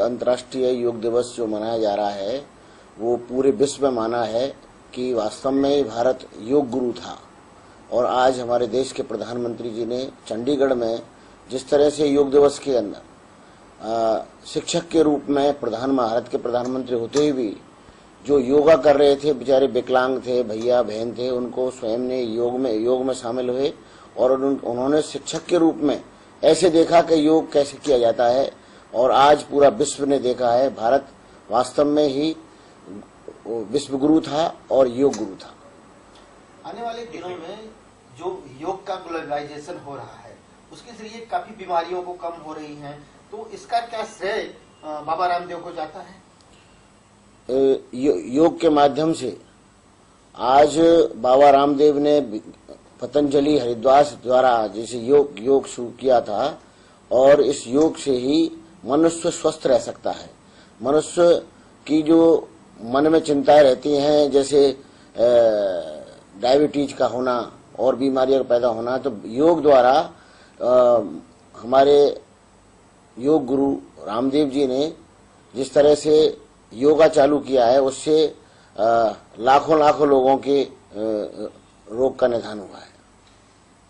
अंतर्राष्ट्रीय योग दिवस जो मनाया जा रहा है वो पूरे विश्व में माना है कि वास्तव में भारत योग गुरु था। और आज हमारे देश के प्रधानमंत्री जी ने चंडीगढ़ में जिस तरह से योग दिवस के अंदर शिक्षक के रूप में भारत के प्रधानमंत्री होते हुए भी जो योगा कर रहे थे, बेचारे विकलांग थे, भैया बहन थे, उनको स्वयं ने योग में शामिल हुए और उन्होंने शिक्षक के रूप में ऐसे देखा कि योग कैसे किया जाता है। और आज पूरा विश्व ने देखा है भारत वास्तव में ही विश्व गुरु था और योग गुरु था। आने वाले दिनों में जो योग का ग्लोबलाइजेशन हो रहा है उसके जरिए काफी बीमारियों को कम हो रही हैं, तो इसका क्या श्रेय बाबा रामदेव को जाता है? योग के माध्यम से आज बाबा रामदेव ने पतंजलि हरिद्वार द्वारा जैसे योग शुरू किया था और इस योग से ही मनुष्य स्वस्थ रह सकता है। मनुष्य की जो मन में चिंताएं रहती हैं, जैसे डायबिटीज का होना और बीमारियों का पैदा होना, तो योग द्वारा हमारे योग गुरु रामदेव जी ने जिस तरह से योगा चालू किया है उससे लाखों लाखों लोगों के रोग का निदान हुआ है।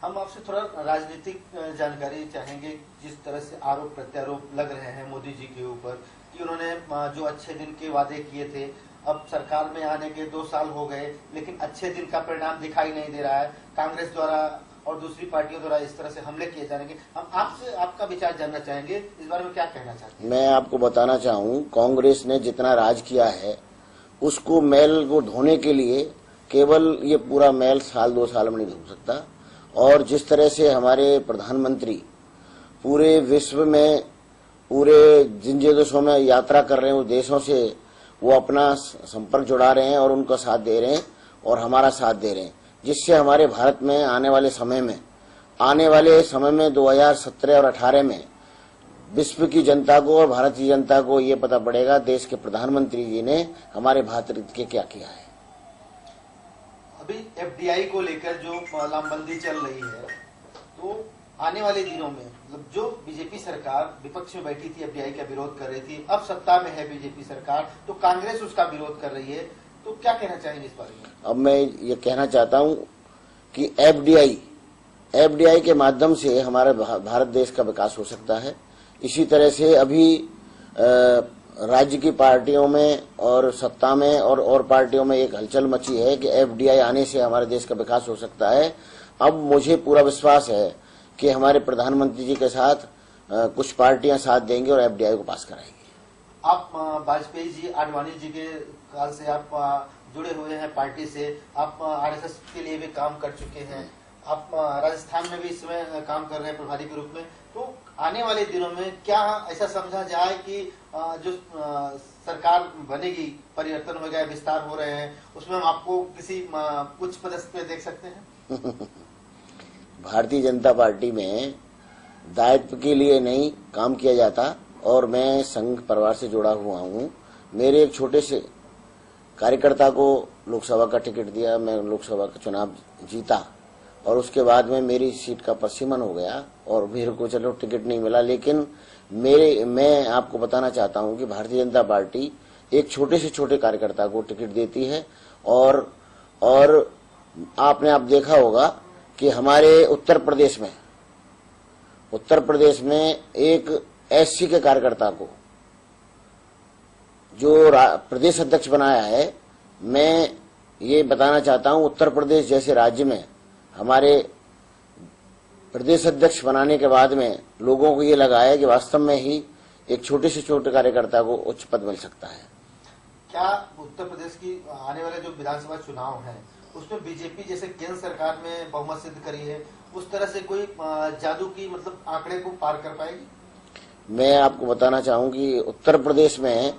हम आपसे थोड़ा राजनीतिक जानकारी चाहेंगे। जिस तरह से आरोप प्रत्यारोप लग रहे हैं मोदी जी के ऊपर कि उन्होंने जो अच्छे दिन के वादे किए थे, अब सरकार में आने के 2 साल हो गए लेकिन अच्छे दिन का परिणाम दिखाई नहीं दे रहा है। कांग्रेस द्वारा और दूसरी पार्टियों द्वारा इस तरह से हमले किए जाएंगे। हम आपसे आपका विचार जानना चाहेंगे, इस बारे में क्या कहना चाहते हैं? मैं आपको बताना चाहूँ, कांग्रेस ने जितना राज किया है उसको मैल को धोने के लिए केवल ये पूरा मैल साल 2 साल में नहीं धो सकता। और जिस तरह से हमारे प्रधानमंत्री पूरे विश्व में पूरे जिन देशों में यात्रा कर रहे हैं उस देशों से वो अपना संपर्क जुड़ा रहे हैं और उनका साथ दे रहे हैं और हमारा साथ दे रहे हैं, जिससे हमारे भारत में आने वाले समय में 2017 और 18 में विश्व की जनता को और भारत की जनता को ये पता पड़ेगा देश के प्रधानमंत्री जी ने हमारे भारत के क्या किया है। अभी एफडीआई को लेकर जो लामबंदी चल रही है, तो आने वाले दिनों में मतलब जो बीजेपी सरकार विपक्ष में बैठी थी, एफडीआई का विरोध कर रही थी, अब सत्ता में है बीजेपी सरकार, तो कांग्रेस उसका विरोध कर रही है, तो क्या कहना चाहेंगे इस बारे में? अब मैं ये कहना चाहता हूं कि एफडीआई के माध्यम से हमारे भारत देश का विकास हो सकता है। इसी तरह से अभी राज्य की पार्टियों में और सत्ता में और पार्टियों में एक हलचल मची है कि एफडीआई आने से हमारे देश का विकास हो सकता है। अब मुझे पूरा विश्वास है कि हमारे प्रधानमंत्री जी के साथ कुछ पार्टियां साथ देंगी और एफडीआई को पास कराएंगी। आप वाजपेयी जी, आडवाणी जी के काल से आप जुड़े हुए हैं पार्टी से, आप आरएसएस के लिए भी काम कर चुके हैं, आप राजस्थान में भी इसमें काम कर रहे हैं प्रभारी के रूप में, तो आने वाले दिनों में क्या ऐसा समझा जाए कि जो सरकार बनेगी, परिवर्तन हो गया, विस्तार हो रहे हैं, उसमें हम आपको किसी उच्च पदस्थ पे देख सकते हैं? भारतीय जनता पार्टी में दायित्व के लिए नहीं काम किया जाता और मैं संघ परिवार से जुड़ा हुआ हूँ। मेरे एक छोटे से कार्यकर्ता को लोकसभा का टिकट दिया, मैं लोकसभा का चुनाव जीता और उसके बाद में मेरी सीट का परसिमन हो गया और मेरे को चलो टिकट नहीं मिला। लेकिन मैं आपको बताना चाहता हूं कि भारतीय जनता पार्टी एक छोटे से छोटे कार्यकर्ता को टिकट देती है और आपने आप देखा होगा कि हमारे उत्तर प्रदेश में एक एससी के कार्यकर्ता को जो प्रदेश अध्यक्ष बनाया है। मैं ये बताना चाहता हूं, उत्तर प्रदेश जैसे राज्य में हमारे प्रदेश अध्यक्ष बनाने के बाद में लोगों को ये लगा है कि वास्तव में ही एक छोटे से छोटे कार्यकर्ता को उच्च पद मिल सकता है। क्या उत्तर प्रदेश की आने वाले जो विधानसभा चुनाव है उसमें बीजेपी जैसे केंद्र सरकार में बहुमत सिद्ध करी है, उस तरह से कोई जादू की मतलब आंकड़े को पार कर पाएगी? मैं आपको बताना चाहूँ कि उत्तर प्रदेश में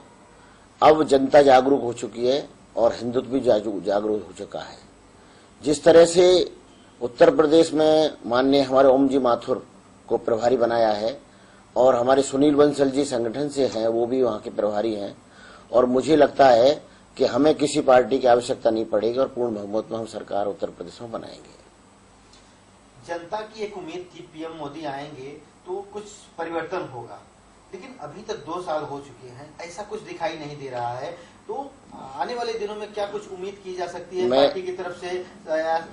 अब जनता जागरूक हो चुकी है और हिंदुत्व भी जागरूक हो चुका है। जिस तरह से उत्तर प्रदेश में माननीय हमारे ओम जी माथुर को प्रभारी बनाया है और हमारे सुनील बंसल जी संगठन से हैं, वो भी वहाँ के प्रभारी हैं, और मुझे लगता है कि हमें किसी पार्टी की आवश्यकता नहीं पड़ेगी और पूर्ण बहुमत में हम सरकार उत्तर प्रदेश में बनाएंगे। जनता की एक उम्मीद थी पीएम मोदी आएंगे तो कुछ परिवर्तन होगा, लेकिन अभी तक 2 साल हो चुके हैं, ऐसा कुछ दिखाई नहीं दे रहा है। तो आने वाले दिनों में क्या कुछ उम्मीद की जा सकती है पार्टी की तरफ से,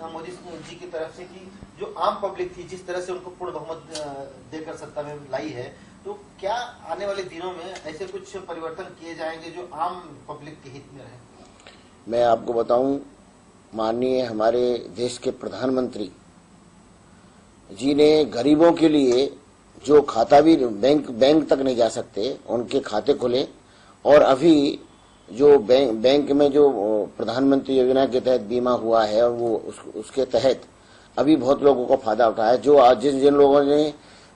मोदी जी की तरफ से, कि जो आम पब्लिक थी जिस तरह से उनको पूर्ण बहुमत देकर सत्ता में लाई है, तो क्या आने वाले दिनों में ऐसे कुछ परिवर्तन किए जाएंगे जो आम पब्लिक के हित में रहे? मैं आपको बताऊं, माननीय हमारे देश के प्रधानमंत्री जी ने गरीबों के लिए जो खाता भी बैंक तक नहीं जा सकते उनके खाते खुले, और अभी जो बैंक में जो प्रधानमंत्री योजना के तहत बीमा हुआ है और वो उसके तहत अभी बहुत लोगों को फायदा उठाया है। जो आज जिन लोगों ने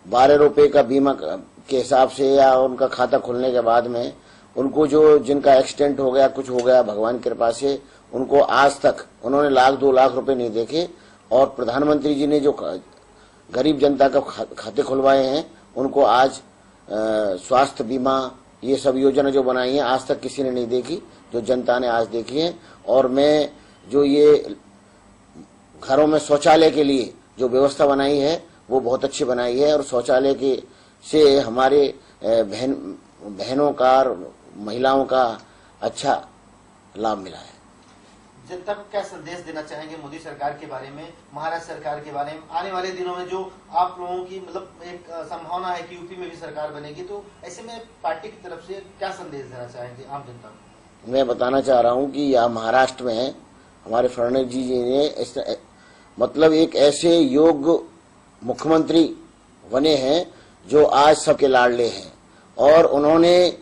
12 रुपए का बीमा के हिसाब से या उनका खाता खुलने के बाद में उनको जो जिनका एक्सीडेंट हो गया, कुछ हो गया, भगवान की कृपा से उनको आज तक उन्होंने 1-2 लाख रुपए नहीं देखे, और प्रधानमंत्री जी ने जो गरीब जनता का खाते खुलवाए हैं उनको आज स्वास्थ्य बीमा, ये सब योजना जो बनाई है आज तक किसी ने नहीं देखी, जो जनता ने आज देखी है। और मैं जो ये घरों में शौचालय के लिए जो व्यवस्था बनाई है वो बहुत अच्छी बनाई है, और शौचालय के से हमारे बहनों का और महिलाओं का अच्छा लाभ मिला है। जनता को क्या संदेश देना चाहेंगे मोदी सरकार के बारे में, महाराष्ट्र सरकार के बारे में? आने वाले दिनों में जो आप लोगों की मतलब एक संभावना है कि यूपी में भी सरकार बनेगी, तो ऐसे में पार्टी की तरफ से क्या संदेश देना चाहेंगे आम जनता को? मैं बताना चाह रहा हूं कि यहाँ महाराष्ट्र में हमारे फडणवीस जी ने मतलब एक ऐसे योग्य मुख्यमंत्री बने हैं जो आज सबके लाडले हैं, और उन्होंने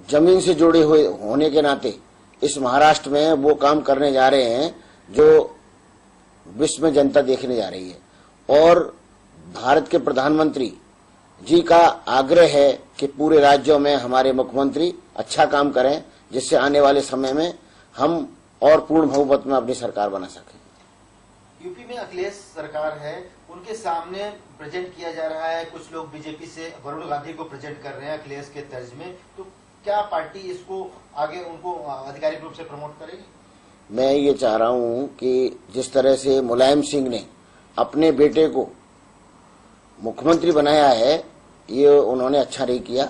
जमीन से जुड़े हुए होने के नाते इस महाराष्ट्र में वो काम करने जा रहे हैं जो विश्व में जनता देखने जा रही है। और भारत के प्रधानमंत्री जी का आग्रह है कि पूरे राज्यों में हमारे मुख्यमंत्री अच्छा काम करें, जिससे आने वाले समय में हम और पूर्ण बहुमत में अपनी सरकार बना सकें। यूपी में अखिलेश सरकार है, उनके सामने प्रेजेंट किया जा रहा है, कुछ लोग बीजेपी से वरुण गांधी को प्रेजेंट कर रहे हैं अखिलेश के तर्ज में, तो क्या पार्टी इसको आगे उनको आधिकारिक रूप से प्रमोट करेगी? मैं ये चाह रहा हूं कि जिस तरह से मुलायम सिंह ने अपने बेटे को मुख्यमंत्री बनाया है, ये उन्होंने अच्छा नहीं किया,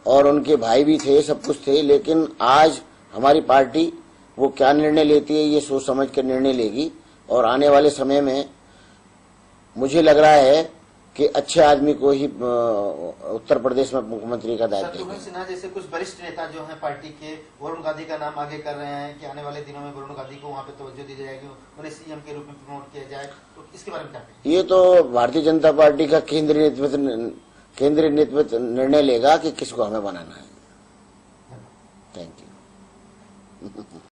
और उनके भाई भी थे, सब कुछ थे, लेकिन आज हमारी पार्टी वो क्या निर्णय लेती है ये सोच समझ कर निर्णय लेगी, और आने वाले समय में मुझे लग रहा है कि अच्छे आदमी को ही उत्तर प्रदेश में मुख्यमंत्री का दायित्व देंगे। शत्रुघ्न सिन्हा जैसे कुछ वरिष्ठ नेता जो हैं पार्टी के, वरुण गांधी का नाम आगे कर रहे हैं कि आने वाले दिनों में वरुण गांधी को वहां पे तवज्जो दी जाएगी, उन्हें सीएम के रूप में प्रमोट किया जाए, तो इसके बारे में क्या कहेंगे? ये तो भारतीय जनता पार्टी का केंद्रीय नेतृत्व निर्णय लेगा कि किसको हमें बनाना है। Thank you.